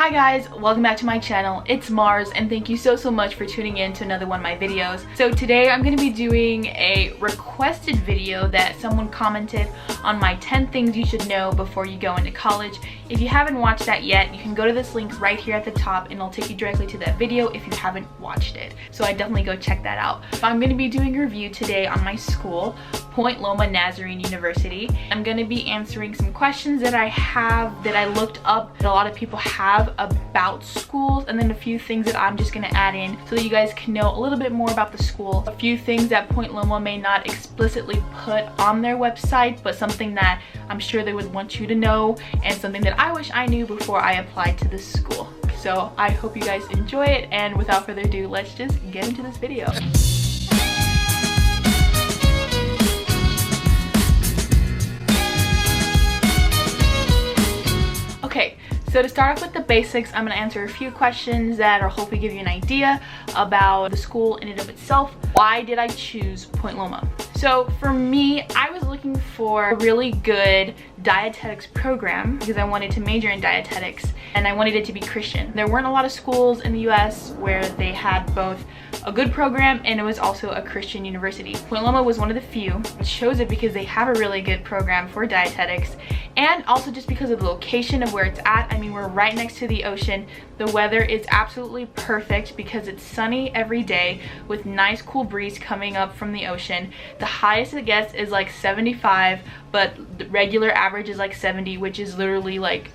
Hi guys, welcome back to my channel. It's Mars and thank you so much for tuning in to another one of my videos. So today I'm going to be doing a requested video that someone commented on my 10 things you should know before you go into college. If you haven't watched that yet, you can go to this link right here at the top and it'll take you directly to that video if you haven't watched it. So I definitely go check that out. I'm going to be doing a review today on my school, Point Loma Nazarene University. I'm going to be answering some questions that I have that I looked up that a lot of people have about schools, and then a few things that I'm just going to add in so that you guys can know a little bit more about the school. A few things that Point Loma may not explicitly put on their website, but something that I'm sure they would want you to know and something that I wish I knew before I applied to this school. So I hope you guys enjoy it, and without further ado, let's just get into this video. Okay, so to start off with the basics, I'm going to answer a few questions that will hopefully give you an idea about the school in and of itself. Why did I choose Point Loma? So for me, I was looking for a really good dietetics program because I wanted to major in dietetics and I wanted it to be Christian. There weren't a lot of schools in the US where they had both a good program and it was also a Christian university. Point Loma was one of the few. It shows it because they have a really good program for dietetics, and also just because of the location of where it's at. I mean, we're right next to the ocean. The weather is absolutely perfect because it's sunny every day with nice cool breeze coming up from the ocean. The highest it gets is like 75, but the regular average is like 70, which is literally like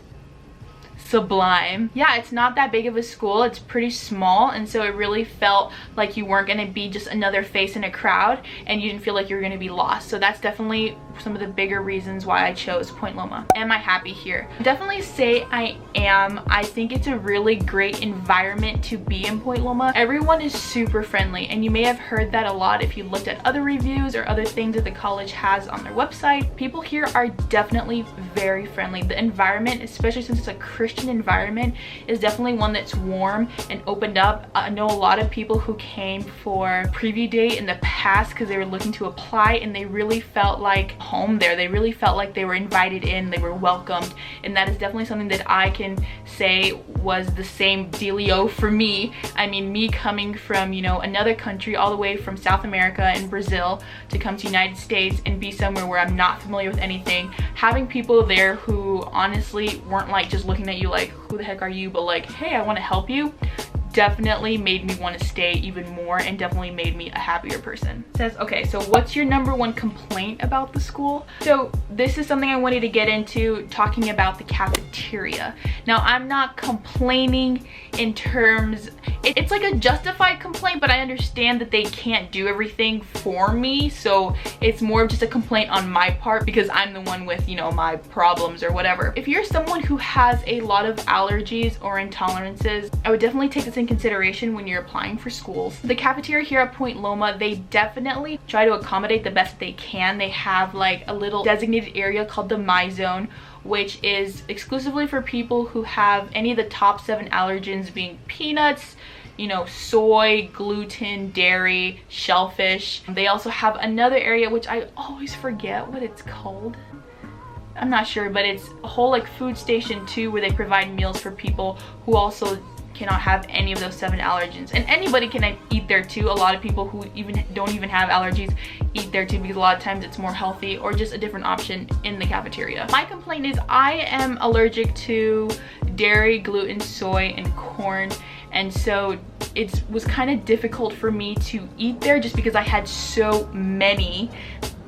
sublime. Yeah, it's not that big of a school. It's pretty small, and so it really felt like you weren't going to be just another face in a crowd and you didn't feel like you were going to be lost. So that's definitely some of the bigger reasons why I chose Point Loma. Am I happy here? Definitely say I am. I think it's a really great environment to be in Point Loma. Everyone is super friendly, and you may have heard that a lot if you looked at other reviews or other things that the college has on their website. People here are definitely very friendly. The environment, especially since it's a Christian environment, is definitely one that's warm and opened up. I know a lot of people who came for preview day in the past because they were looking to apply, and they really felt like home there. They really felt like they were invited in, they were welcomed, and that is definitely something that I can say was the same dealio for me. I mean, me coming from, you know, another country all the way from South America and Brazil to come to United States and be somewhere where I'm not familiar with anything, having people there who honestly weren't like just looking at you like, who the heck are you, but like, hey, I want to help you, definitely made me want to stay even more and definitely made me a happier person. It says, okay, so what's your #1 complaint about the school? So this is something I wanted to get into, talking about the cafeteria. Now, I'm not complaining in terms, it's like a justified complaint, but I understand that they can't do everything for me, so it's more of just a complaint on my part because I'm the one with, you know, my problems or whatever. If you're someone who has a lot of allergies or intolerances, I would definitely take this in consideration when you're applying for schools. The cafeteria here at Point Loma, they definitely try to accommodate the best they can. They have like a little designated area called the My Zone, which is exclusively for people who have any of the top 7 allergens, being peanuts, you know, soy, gluten, dairy, shellfish. They also have another area which I always forget what it's called. I'm not sure, but it's a whole like food station too, where they provide meals for people who also cannot have any of those 7 allergens, and anybody can eat there too. A lot of people who don't even have allergies eat there too, because a lot of times it's more healthy or just a different option in the cafeteria. My complaint is I am allergic to dairy, gluten, soy, and corn, and so it was kind of difficult for me to eat there just because I had so many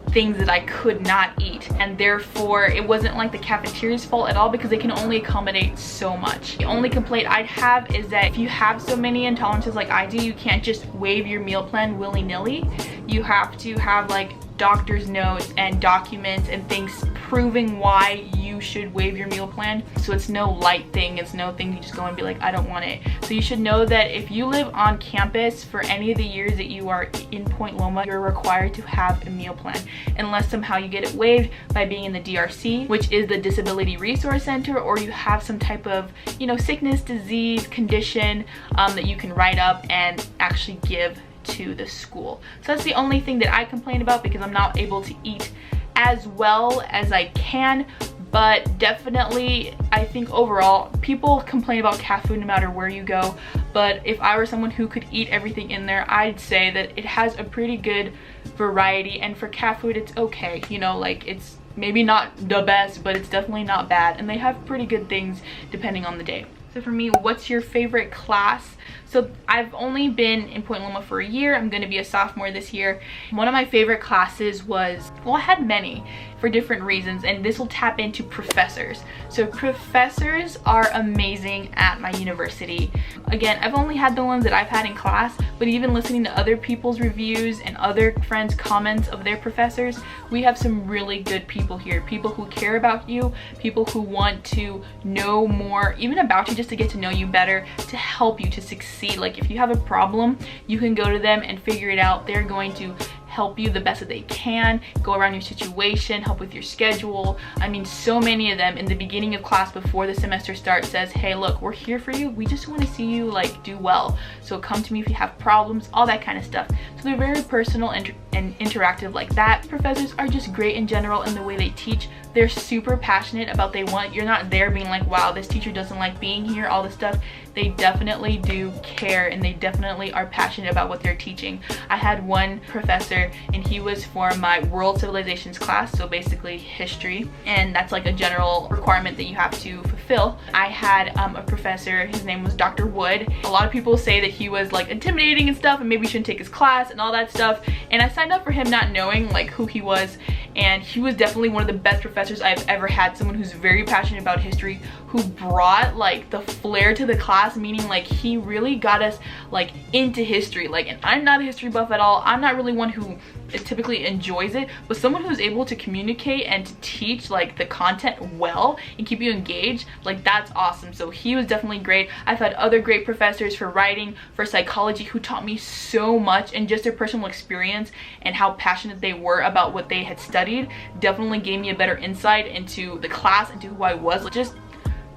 things that I could not eat, and therefore it wasn't like the cafeteria's fault at all because they can only accommodate so much. The only complaint I'd have is that if you have so many intolerances like I do, you can't just waive your meal plan willy-nilly. You have to have like doctor's notes and documents and things proving why you should waive your meal plan. So it's no light thing, it's no thing you just go and be like, I don't want it. So you should know that if you live on campus for any of the years that you are in Point Loma, you're required to have a meal plan, unless somehow you get it waived by being in the DRC, which is the Disability Resource Center, or you have some type of, you know, sickness, disease, condition that you can write up and actually give to the school. So that's the only thing that I complain about, because I'm not able to eat as well as I can, but definitely I think overall people complain about cat food no matter where you go, but if I were someone who could eat everything in there, I'd say that it has a pretty good variety, and for cat food it's okay, you know, like it's maybe not the best, but it's definitely not bad, and they have pretty good things depending on the day. So for me, what's your favorite class? So I've only been in Point Loma for a year. I'm going to be a sophomore this year. One of my favorite classes was, well, I had many for different reasons, and this will tap into professors. So professors are amazing at my university. Again, I've only had the ones that I've had in class, but even listening to other people's reviews and other friends' comments of their professors, we have some really good people here. People who care about you, people who want to know more, even about you, just to get to know you better, to help you to succeed. Like if you have a problem, you can go to them and figure it out. They're going to help you the best that they can, go around your situation, help with your schedule. I mean, so many of them in the beginning of class before the semester starts says, hey, look, we're here for you. We just want to see you like do well. So come to me if you have problems, all that kind of stuff. So they're very personal and interactive like that. Professors are just great in general in the way they teach. They're super passionate about you're not there being like, wow, this teacher doesn't like being here, all this stuff. They definitely do care, and they definitely are passionate about what they're teaching. I had one professor, and he was for my world civilizations class, so basically history, and that's like a general requirement that you have to fulfill. I had a professor, his name was Dr. Wood. A lot of people say that he was like intimidating and stuff, and maybe you shouldn't take his class and all that stuff, and I signed up for him not knowing like who he was, and he was definitely one of the best professors I've ever had. Someone who's very passionate about history, who brought like the flair to the class, meaning like he really got us like into history. Like, and I'm not a history buff at all. I'm not really one who typically enjoys it, but someone who's able to communicate and to teach like the content well and keep you engaged, like that's awesome. So he was definitely great. I've had other great professors for writing, for psychology, who taught me so much, and just their personal experience and how passionate they were about what they had studied definitely gave me a better insight into the class, into who I was. Just,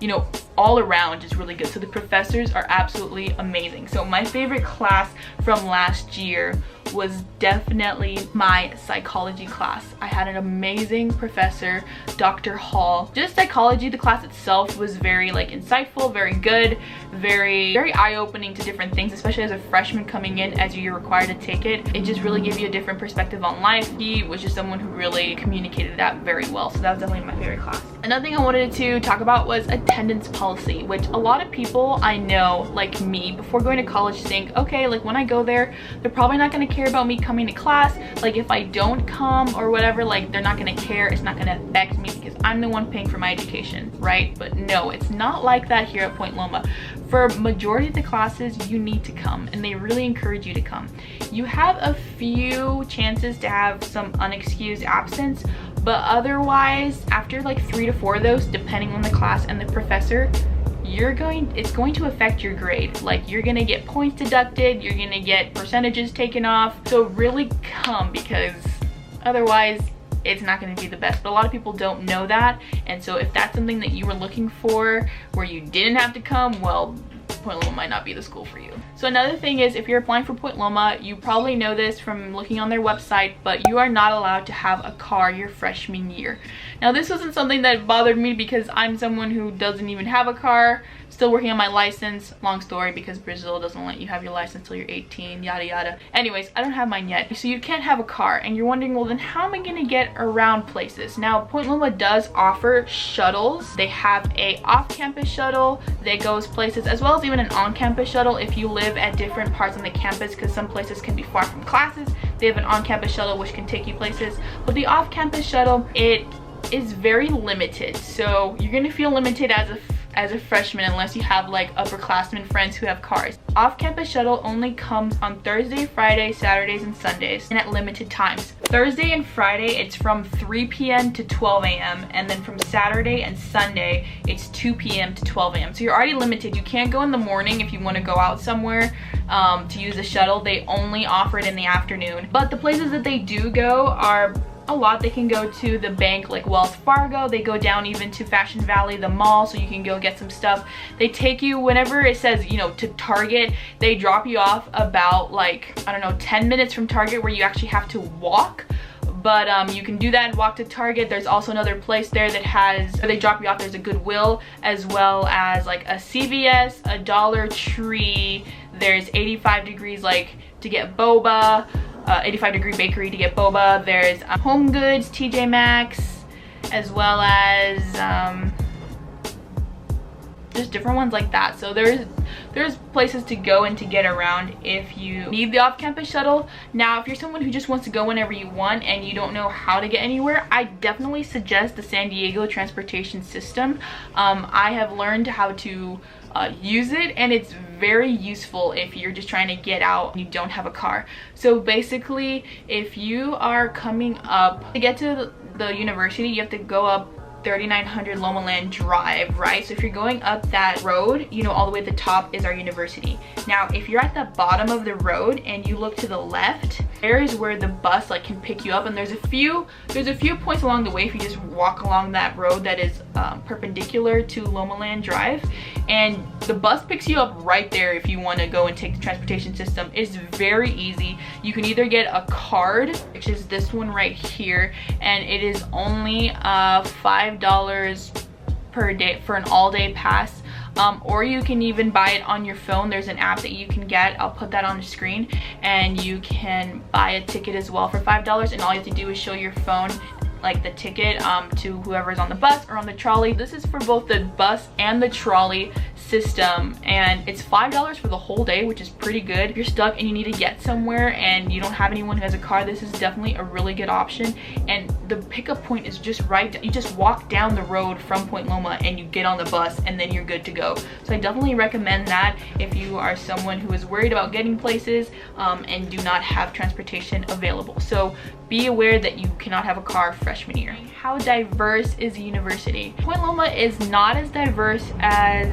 you know, all around is really good. So the professors are absolutely amazing. So my favorite class from last year was definitely my psychology class. I had an amazing professor, Dr. Hall. Just psychology, the class itself was very like insightful, very good, very eye-opening to different things, especially as a freshman coming in, as you're required to take it. It just really gave you a different perspective on life. He was just someone who really communicated that very well. So that was definitely my favorite class. Another thing I wanted to talk about was attendance policy, which a lot of people I know, like me, before going to college think, okay, like when I go there, they're probably not going to care about me coming to class. Like if I don't come or whatever, like they're not going to care. It's not going to affect me because I'm the one paying for my education, right? But no, it's not like that here at Point Loma. For majority of the classes, you need to come, and they really encourage you to come. You have a few chances to have some unexcused absence, but otherwise, after like 3 to 4 of those, depending on the class and the professor, it's going to affect your grade. Like you're gonna get points deducted, you're gonna get percentages taken off. So really come, because otherwise it's not going to be the best. But a lot of people don't know that, and so if that's something that you were looking for where you didn't have to come, well, Point Loma might not be the school for you. So another thing is, if you're applying for Point Loma, you probably know this from looking on their website, but you are not allowed to have a car your freshman year. Now this wasn't something that bothered me because I'm someone who doesn't even have a car, still working on my license. Long story, because Brazil doesn't let you have your license till you're 18, yada yada. Anyways, I don't have mine yet, so you can't have a car, and you're wondering, well then how am I gonna get around places? Now Point Loma does offer shuttles. They have a off-campus shuttle that goes places, as well as even an on-campus shuttle if you live at different parts on the campus, because some places can be far from classes. They have an on-campus shuttle which can take you places, but the off-campus shuttle, it is very limited, so you're gonna feel limited as a freshman unless you have like upperclassmen friends who have cars. Off-campus shuttle only comes on Thursday, Friday, Saturdays, and Sundays, and at limited times. Thursday and Friday, it's from 3 p.m. to 12 a.m. and then from Saturday and Sunday, it's 2 p.m. to 12 a.m. So you're already limited. You can't go in the morning if you want to go out somewhere to use the shuttle. They only offer it in the afternoon. But the places that they do go are a lot. They can go to the bank like Wells Fargo. They go down even to Fashion Valley, the mall, so you can go get some stuff. They take you whenever it says, you know, to Target. They drop you off about like, I don't know, 10 minutes from Target, where you actually have to walk. but you can do that and walk to Target. There's also another place there that has, where they drop you off. There's a Goodwill, as well as like a CVS, a Dollar Tree. There's 85 degrees like to get boba, 85 Degree Bakery to get boba. There's Home Goods, TJ Maxx, as well as just different ones like that. So there's places to go and to get around if you need the off-campus shuttle. Now, if you're someone who just wants to go whenever you want and you don't know how to get anywhere, I definitely suggest the San Diego transportation system. I have learned how to use it, and it's very useful if you're just trying to get out and you don't have a car. So basically, if you are coming up to get to the university, you have to go up 3900 Loma Land Drive, right? So if you're going up that road, you know, all the way at the top is our university. Now, if you're at the bottom of the road and you look to the left, there is where the bus like can pick you up, and there's a few points along the way if you just walk along that road that is perpendicular to Loma Land Drive, and the bus picks you up right there if you want to go and take the transportation system. It's very easy. You can either get a card, which is this one right here, and it is only $5 per day for an all-day pass, or you can even buy it on your phone. There's an app that you can get. I'll put that on the screen, and you can buy a ticket as well for $5, and all you have to do is show your phone, like the ticket, to whoever's on the bus or on the trolley. This is for both the bus and the trolley system, and it's $5 for the whole day, which is pretty good. If you're stuck and you need to get somewhere and you don't have anyone who has a car, this is definitely a really good option. And the pickup point is just right, you just walk down the road from Point Loma and you get on the bus, and then you're good to go. So I definitely recommend that if you are someone who is worried about getting places and do not have transportation available. So be aware that you cannot have a car freshman year. How diverse is the university? Point Loma is not as diverse as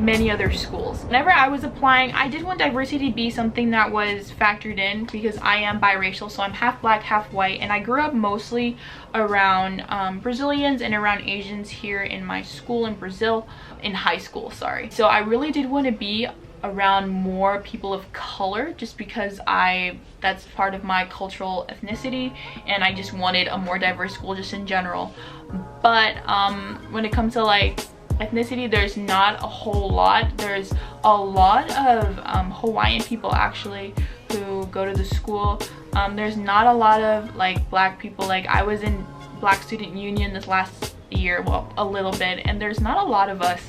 many other schools. Whenever I was applying, I did want diversity to be something that was factored in, because I am biracial, so I'm half black, half white, and I grew up mostly around Brazilians and around Asians here in my school in Brazil, in high school, sorry. So I really did want to be around more people of color, just because that's part of my cultural ethnicity, and I just wanted a more diverse school just in general. But when it comes to like ethnicity, there's not a whole lot. There's a lot of Hawaiian people actually who go to the school. There's not a lot of like black people. Like I was in Black Student Union this last year, well, a little bit, and there's not a lot of us,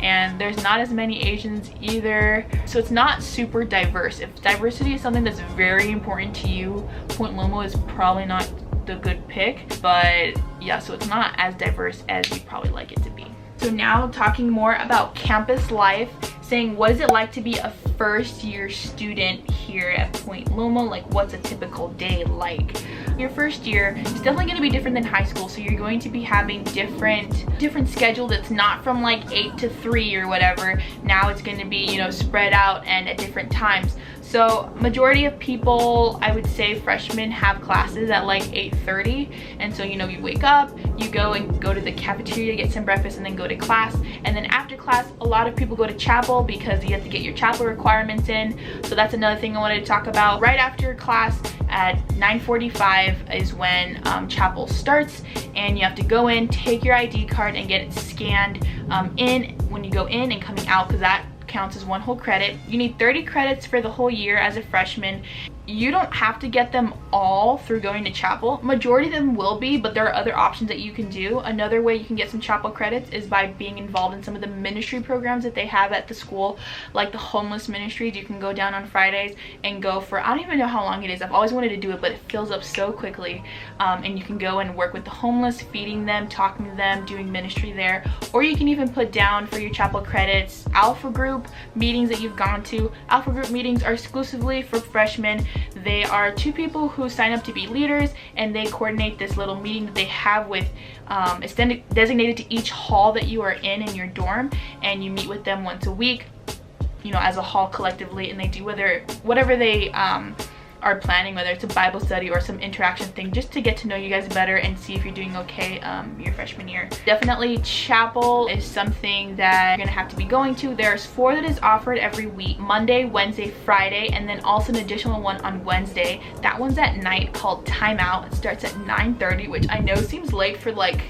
and there's not as many Asians either. So it's not super diverse. If diversity is something that's very important to you, Point Loma is probably not the good pick. But yeah, so it's not as diverse as you'd probably like it to be. So now talking more about campus life, saying what is it like to be a first year student here at Point Loma? Like, what's a typical day like? Your first year is definitely going to be different than high school, so you're going to be having different schedule that's not from like 8 to 3 or whatever. Now it's going to be, you know, spread out and at different times. So majority of people, I would say freshmen, have classes at like 8:30, and so, you know, you wake up, you go to the cafeteria, get some breakfast, and then go to class. And then after class, a lot of people go to chapel because you have to get your chapel requirements in. So that's another thing I wanted to talk about. Right after class at 9:45 is when chapel starts, and you have to go in, take your ID card, and get it scanned in when you go in and coming out, because that counts as one whole credit. You need 30 credits for the whole year as a freshman. You don't have to get them all through going to chapel. Majority of them will be, but there are other options that you can do. Another way you can get some chapel credits is by being involved in some of the ministry programs that they have at the school, like the homeless ministries. You can go down on Fridays and go for, I don't even know how long it is. I've always wanted to do it, but it fills up so quickly. And you can go and work with the homeless, feeding them, talking to them, doing ministry there. Or you can even put down for your chapel credits Alpha Group meetings that you've gone to. Alpha Group meetings are exclusively for freshmen. They are 2 people who sign up to be leaders, and they coordinate this little meeting that they have with, it's designated to each hall that you are in your dorm, and you meet with them once a week, you know, as a hall collectively, and they do whatever they are planning, whether it's a Bible study or some interaction thing, just to get to know you guys better and see if you're doing okay your freshman year. Definitely chapel is something that you're gonna have to be going to. There's 4 that is offered every week: Monday, Wednesday, Friday, and then also an additional one on Wednesday. That one's at night, called Time Out. It starts at 9:30, which I know seems late for like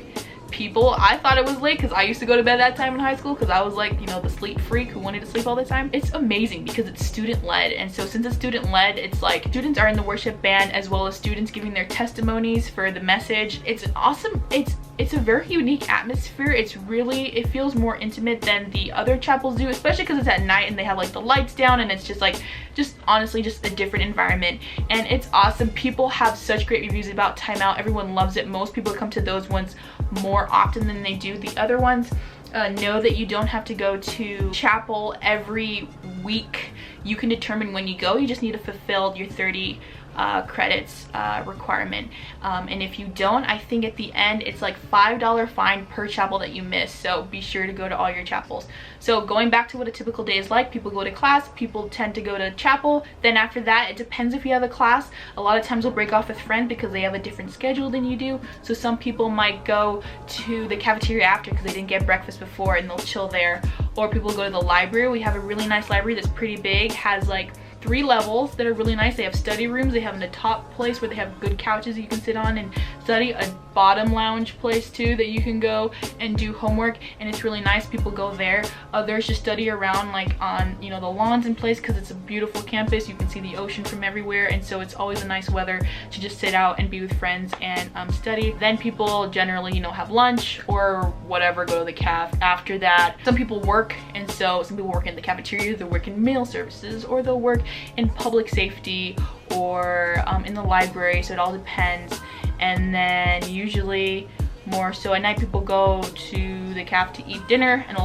people. I thought it was late because I used to go to bed that time in high school because I was like, you know, the sleep freak who wanted to sleep all the time. It's amazing because it's student led, and so since it's student led, it's like students are in the worship band as well as students giving their testimonies for the message. It's an awesome, it's a very unique atmosphere. It's really, it feels more intimate than the other chapels do, especially because it's at night and they have like the lights down, and it's just like, just honestly just a different environment, and it's awesome. People have such great reviews about Time Out. Everyone loves it. Most people come to those ones more often than they do the other ones. Know that you don't have to go to chapel every week. You can determine when you go. You just need to fulfill your 30 credits requirement, and if you don't, I think at the end it's like $5 fine per chapel that you miss, so be sure to go to all your chapels. So going back to what a typical day is like, people go to class, people tend to go to chapel, then after that it depends if you have a class. A lot of times we'll break off with friends because they have a different schedule than you do, so some people might go to the cafeteria after because they didn't get breakfast before and they'll chill there, or people go to the library. We have a really nice library that's pretty big, has like 3 levels that are really nice. They have study rooms, they have in the top place where they have good couches that you can sit on and study, a bottom lounge place too that you can go and do homework, and it's really nice. People go there. Others just study around like on, you know, the lawns in place because it's a beautiful campus. You can see the ocean from everywhere, and so it's always a nice weather to just sit out and be with friends and study. Then people generally, you know, have lunch or whatever, go to the caf. After that, some people work, and so some people work in the cafeteria, they work in mail services, or they'll work in public safety or in the library, so it all depends. And then usually more so at night, people go to the caf to eat dinner, and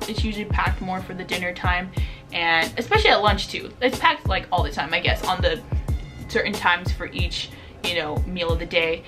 it's usually packed more for the dinner time, and especially at lunch too. It's packed like all the time, I guess, on the certain times for each, you know, meal of the day.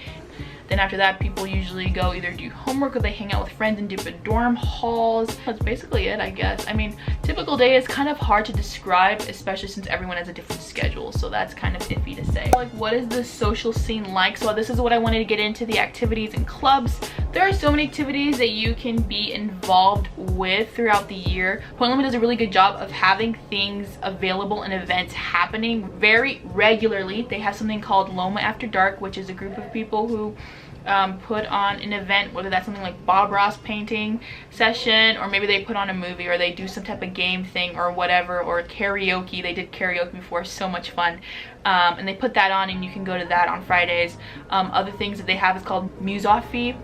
Then after that, people usually go either do homework or they hang out with friends in different dorm halls. That's basically it, I guess. I mean, typical day is kind of hard to describe, especially since everyone has a different schedule, so that's kind of iffy to say. Like, what is the social scene like? So this is what I wanted to get into, the activities and clubs. There are so many activities that you can be involved with throughout the year. Point Loma does a really good job of having things available and events happening very regularly. They have something called Loma After Dark, which is a group of people who put on an event, whether that's something like Bob Ross painting session, or maybe they put on a movie, or they do some type of game thing or whatever, or karaoke. They did karaoke before, so much fun. And they put that on, and you can go to that on Fridays. Other things that they have is called Musafi.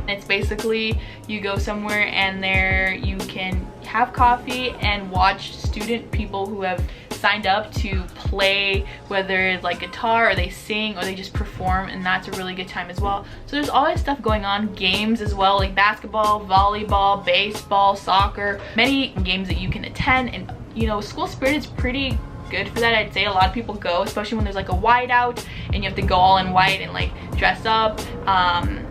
It's basically you go somewhere and there you can have coffee and watch student people who have signed up to play, whether it's like guitar or they sing or they just perform, and that's a really good time as well. So there's always stuff going on, games as well, like basketball, volleyball, baseball, soccer, many games that you can attend. And you know, school spirit is pretty good for that. I'd say a lot of people go, especially when there's like a white out and you have to go all in white and like dress up,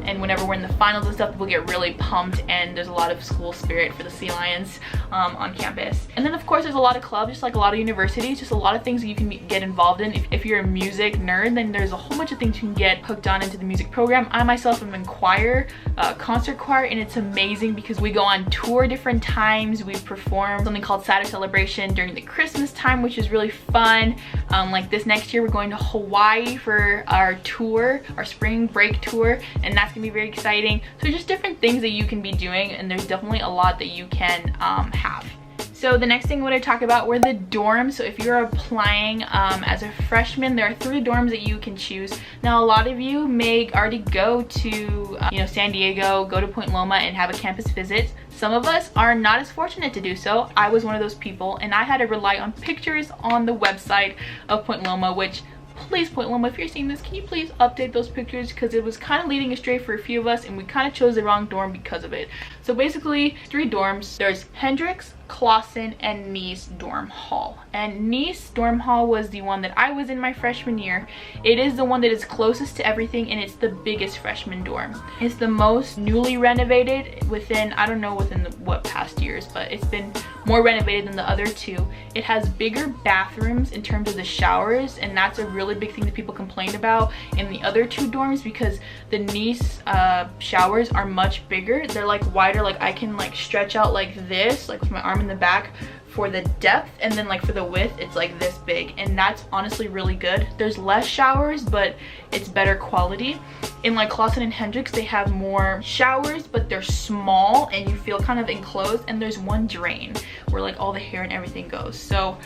and whenever we're in the finals and stuff, people get really pumped, and there's a lot of school spirit for the Sea Lions on campus. And then of course there's a lot of clubs, just like a lot of universities, just a lot of things that you can get involved in. If you're a music nerd, then there's a whole bunch of things you can get hooked on into the music program. I myself am in choir, concert choir, and it's amazing because we go on tour different times. We perform something called Saturday Celebration during the Christmas time, which is really fun. Like this next year we're going to Hawaii for our tour, our spring break tour, and that's gonna be very exciting. So just different things that you can be doing, and there's definitely a lot that you can have. So the next thing I want to talk about were the dorms. So if you're applying as a freshman, there are 3 dorms that you can choose. Now a lot of you may already go to you know, San Diego, go to Point Loma and have a campus visit. Some of us are not as fortunate to do so. I was one of those people, and I had to rely on pictures on the website of Point Loma, which, please, Point Loma, if you're seeing this, can you please update those pictures, because it was kind of leading astray for a few of us and we kind of chose the wrong dorm because of it. So basically 3 dorms. There's Hendricks, Clausen, and Nice dorm hall. And Nice dorm hall was the one that I was in my freshman year. It is the one that is closest to everything, and it's the biggest freshman dorm. It's the most newly renovated within, I don't know within what past years, but it's been more renovated than the other 2. It has bigger bathrooms in terms of the showers, and that's a really big thing that people complained about in the other 2 dorms, because the Nice showers are much bigger. They're like wider, like I can like stretch out like this, like with my arm in the back for the depth, and then like for the width it's like this big, and that's honestly really good. There's less showers, but it's better quality. In like Clausen and Hendricks, they have more showers, but they're small and you feel kind of enclosed, and there's one drain where like all the hair and everything goes. So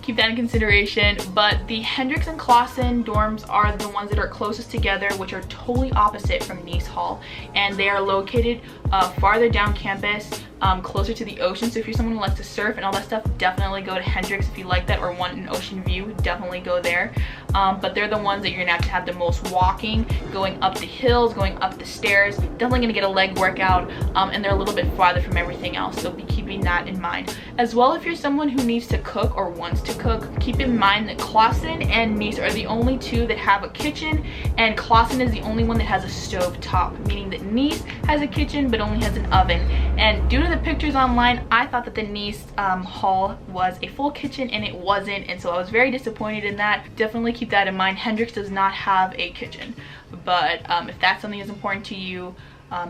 keep that in consideration. But the Hendricks and Clausen dorms are the ones that are closest together, which are totally opposite from Nice Hall, and they are located farther down campus, closer to the ocean. So if you're someone who likes to surf and all that stuff, definitely go to Hendricks. If you like that or want an ocean view, definitely go there. But they're the ones that you're gonna have the most walking, going up the hills, going up the stairs. Definitely gonna get a leg workout, and they're a little bit farther from everything else, so be keeping that in mind. As well, if you're someone who needs to cook or wants to cook, keep in mind that Clausen and Nice are the only 2 that have a kitchen, and Clausen is the only one that has a stove top, meaning that Nice has a kitchen but only has an oven. And due to the pictures online, I thought that the Nice hall was a full kitchen, and it wasn't, and so I was very disappointed in that. Definitely keep that in mind. Hendricks does not have a kitchen, but if that's something that's important to you,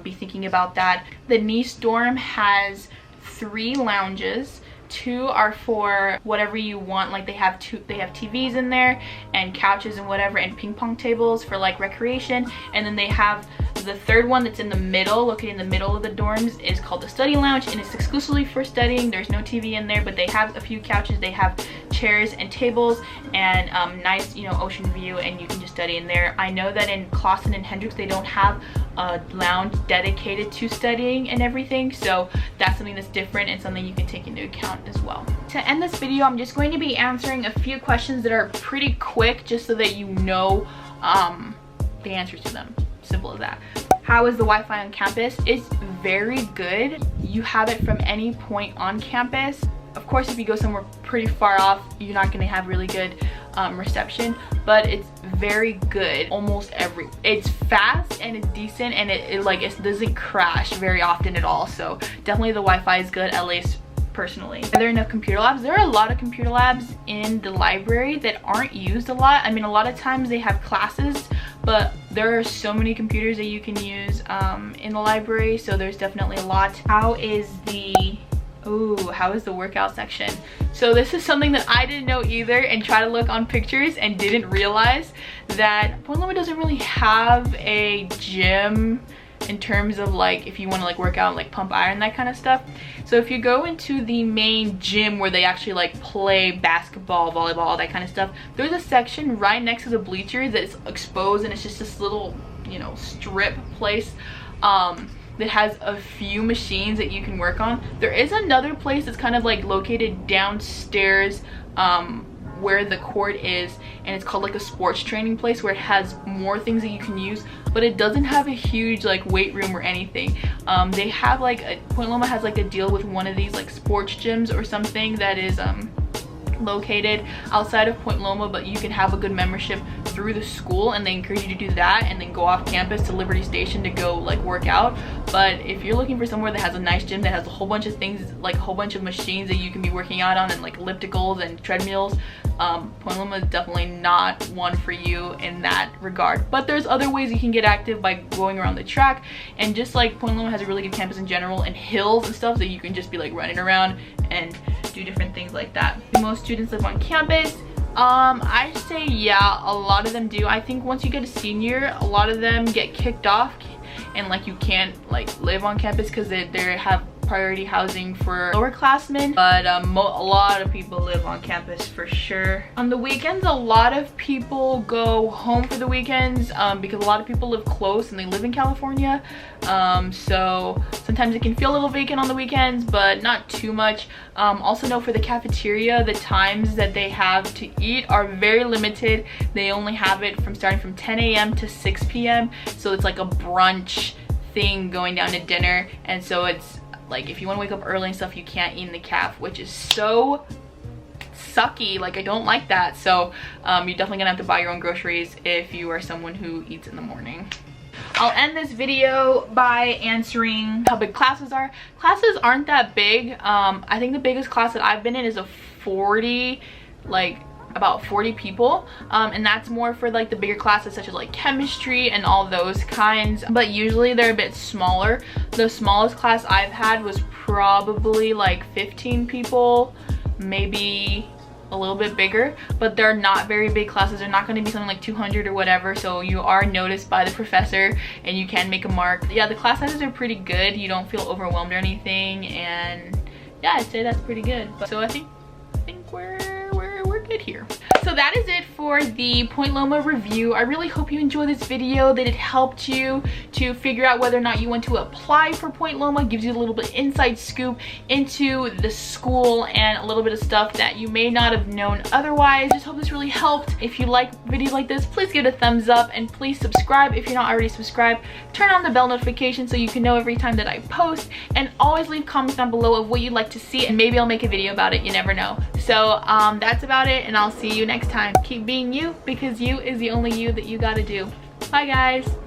be thinking about that. The Nice dorm has 3 lounges. 2 are for whatever you want, like they have TVs in there and couches and whatever, and ping pong tables for like recreation. And then they have the 3rd one that's in the middle, located in the middle of the dorms, is called the study lounge, and it's exclusively for studying. There's no TV in there, but they have a few couches, they have chairs and tables, and nice, you know, ocean view, and you can just study in there. I know that in Clausen and Hendricks they don't have a lounge dedicated to studying and everything, so that's something that's different and something you can take into account as well. To end this video, I'm just going to be answering a few questions that are pretty quick, just so that you know the answers to them. Simple as that. How is the Wi-Fi on campus? It's very good. You have it from any point on campus. Of course, if you go somewhere pretty far off, you're not going to have really good reception, but it's very good almost it's fast and it's decent, and it doesn't crash very often at all. So definitely the Wi-Fi is good, at least personally. Are there enough computer labs? There are a lot of computer labs in the library that aren't used a lot. I mean, a lot of times they have classes, but there are so many computers that you can use in the library, so there's definitely a lot. How is the workout section? So this is something that I didn't know either, and try to look on pictures and didn't realize that Point Loma doesn't really have a gym in terms of like if you want to like work out and like pump iron, that kind of stuff. So if you go into the main gym where they actually like play basketball, volleyball, all that kind of stuff, there's a section right next to the bleachers that's exposed, and it's just this little, you know, strip place that has a few machines that you can work on. There is another place that's kind of like located downstairs where the court is, and it's called like a sports training place, where it has more things that you can use, but it doesn't have a huge like weight room or anything. They have like Point Loma has like a deal with one of these like sports gyms or something that is located outside of Point Loma, but you can have a good membership through the school, and they encourage you to do that and then go off campus to Liberty Station to go like work out. But if you're looking for somewhere that has a nice gym that has a whole bunch of things, like a whole bunch of machines that you can be working out on, and like ellipticals and treadmills, Point Loma is definitely not one for you in that regard. But there's other ways you can get active by going around the track, and just like Point Loma has a really good campus in general, and hills and stuff that you can just be like running around and do different things like that. Most students live on campus. I say yeah, a lot of them do. I think once you get a senior, a lot of them get kicked off, and like you can't like live on campus because they have priority housing for lower classmen. But a lot of people live on campus for sure. On the weekends, a lot of people go home for the weekends because a lot of people live close and they live in California. So sometimes it can feel a little vacant on the weekends, but not too much. Also know for the cafeteria, the times that they have to eat are very limited. They only have it from starting from 10 a.m. to 6 p.m. So it's like a brunch thing going down to dinner, and so it's like if you want to wake up early and stuff, you can't eat in the caf, which is so sucky. Like, I don't like that. So you're definitely gonna have to buy your own groceries if you are someone who eats in the morning. I'll end this video by answering how big classes are. Classes aren't that big. I think the biggest class that I've been in is a 40, like about 40 people, and that's more for like the bigger classes such as like chemistry and all those kinds, but usually they're a bit smaller. The smallest class I've had was probably like 15 people, maybe a little bit bigger, but they're not very big classes. They're not going to be something like 200 or whatever, so you are noticed by the professor and you can make a mark. Yeah, the class sizes are pretty good. You don't feel overwhelmed or anything, and yeah, I'd say that's pretty good. So I think we're good here. So that is it for the Point Loma review. I really hope you enjoyed this video, that it helped you to figure out whether or not you want to apply for Point Loma. Gives you a little bit inside scoop into the school and a little bit of stuff that you may not have known otherwise. Just hope this really helped. If you like videos like this, please give it a thumbs up, and please subscribe if you're not already subscribed. Turn on the bell notification so you can know every time that I post, and always leave comments down below of what you'd like to see, and maybe I'll make a video about it. You never know. So that's about it, and I'll see you next time. Keep being you, because you is the only you that you gotta do. Bye guys.